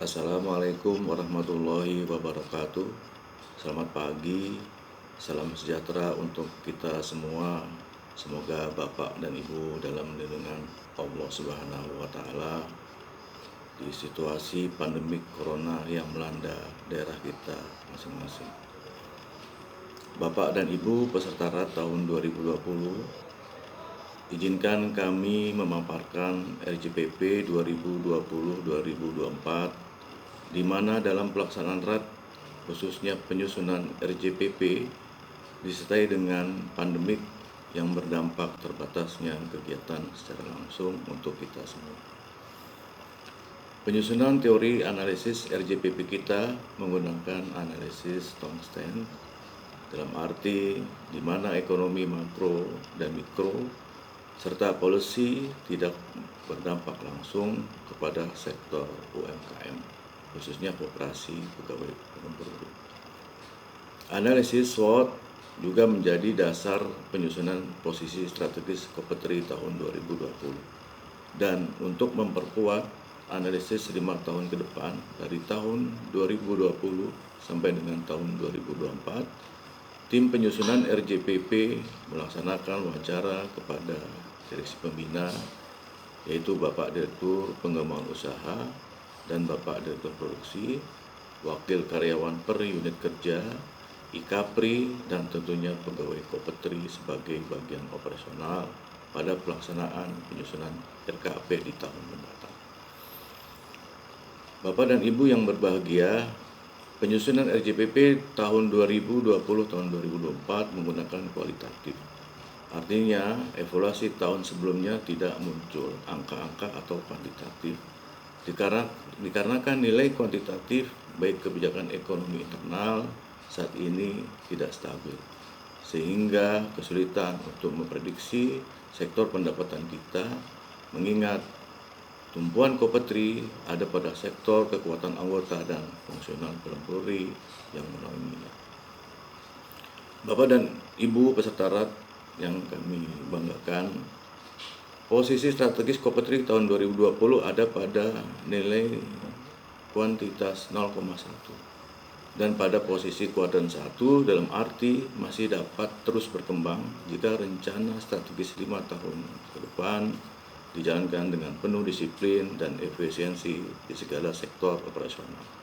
Assalamualaikum warahmatullahi wabarakatuh. Selamat pagi, salam sejahtera untuk kita semua. Semoga Bapak dan Ibu dalam lindungan Allah Subhanahu wa Ta'ala di situasi pandemik corona yang melanda daerah kita masing-masing. Bapak dan Ibu peserta RAT tahun 2020, izinkan kami memaparkan RJPP 2020-2024, di mana dalam pelaksanaan RAT, khususnya penyusunan RJPP, disertai dengan pandemik yang berdampak terbatasnya kegiatan secara langsung untuk kita semua. Penyusunan teori analisis RJPP kita menggunakan analisis Tongsten, dalam arti di mana ekonomi makro dan mikro serta policy tidak berdampak langsung kepada sektor UMKM, khususnya koperasi pegawai pemerintah. Analisis SWOT juga menjadi dasar penyusunan posisi strategis Kopetri tahun 2020. Dan untuk memperkuat analisis 5 tahun ke depan dari tahun 2020 sampai dengan tahun 2024, tim penyusunan RJPP melaksanakan wawancara kepada direksi pembina, yaitu Bapak Direktur Pengembangan Usaha dan Bapak Direktur Produksi, wakil karyawan per unit kerja, IKAPRI, dan tentunya pegawai Kopetri sebagai bagian operasional pada pelaksanaan penyusunan RKP di tahun mendatang. Bapak dan Ibu yang berbahagia, penyusunan RJPP tahun 2020 tahun 2024 menggunakan kualitatif. Artinya, evaluasi tahun sebelumnya tidak muncul angka-angka atau kuantitatif, dikarenakan nilai kuantitatif baik kebijakan ekonomi internal saat ini tidak stabil, sehingga kesulitan untuk memprediksi sektor pendapatan kita, mengingat tumpuan Kopetri ada pada sektor kekuatan anggota dan fungsional dalam Polri yang menaunginya. Bapak dan Ibu peserta RAT yang kami banggakan, posisi strategis Kopetri tahun 2020 ada pada nilai kuantitas 0,1 dan pada posisi kuadran 1, dalam arti masih dapat terus berkembang jika rencana strategis 5 tahun ke depan dijalankan dengan penuh disiplin dan efisiensi di segala sektor operasional.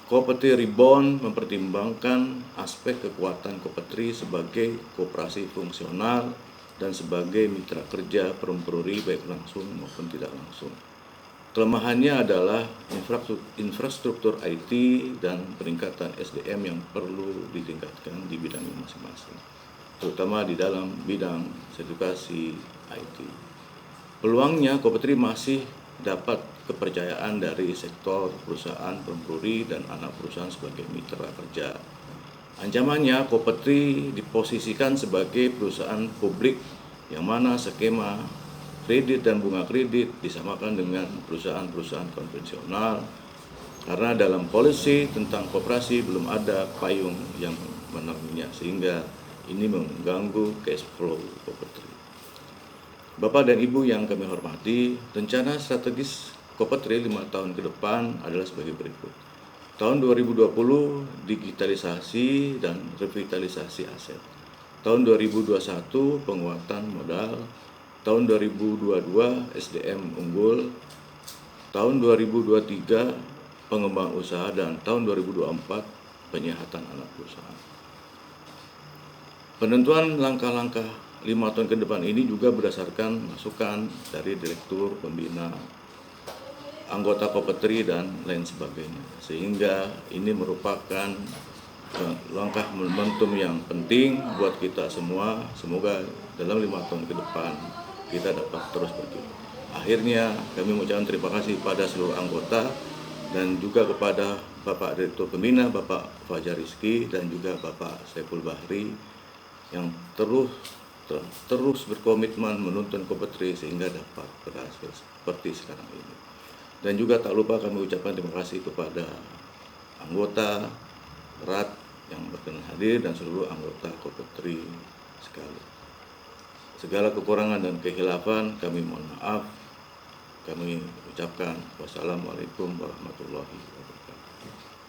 Kopetri Rebound mempertimbangkan aspek kekuatan Kopetri sebagai koperasi fungsional dan sebagai mitra kerja Perumpruri baik langsung maupun tidak langsung. Kelemahannya adalah infrastruktur IT dan peningkatan SDM yang perlu ditingkatkan di bidang masing-masing, terutama di dalam bidang sertifikasi IT. Peluangnya, Kopetri masih dapat kepercayaan dari sektor perusahaan Perumpruri dan anak perusahaan sebagai mitra kerja. Ancamannya, Kopetri diposisikan sebagai perusahaan publik yang mana skema kredit dan bunga kredit disamakan dengan perusahaan-perusahaan konvensional, karena dalam polisi tentang koperasi belum ada payung yang menaunginya, sehingga ini mengganggu cash flow Kopetri. Bapak dan Ibu yang kami hormati, rencana strategis Kopetri 5 tahun ke depan adalah sebagai berikut. Tahun 2020 digitalisasi dan revitalisasi aset. Tahun 2021 penguatan modal. Tahun 2022 SDM unggul. Tahun 2023 pengembangan usaha, dan tahun 2024 penyehatan anak perusahaan. Penentuan langkah-langkah 5 tahun ke depan ini juga berdasarkan masukan dari Direktur Pembina, anggota Kopetri, dan lain sebagainya, sehingga ini merupakan langkah momentum yang penting buat kita semua. Semoga dalam 5 tahun ke depan kita dapat terus berkiprah. Akhirnya kami mengucapkan terima kasih pada seluruh anggota dan juga kepada Bapak Direktur Pembina, Bapak Fajar Rizky, dan juga Bapak Saiful Bahri yang terus berkomitmen menuntun Kopetri sehingga dapat berhasil seperti sekarang ini. Dan juga tak lupa kami ucapkan terima kasih kepada anggota RAT yang berkenan hadir dan seluruh anggota Kopetri sekali. Segala kekurangan dan kehilafan kami mohon maaf. kami ucapkan wassalamualaikum warahmatullahi wabarakatuh.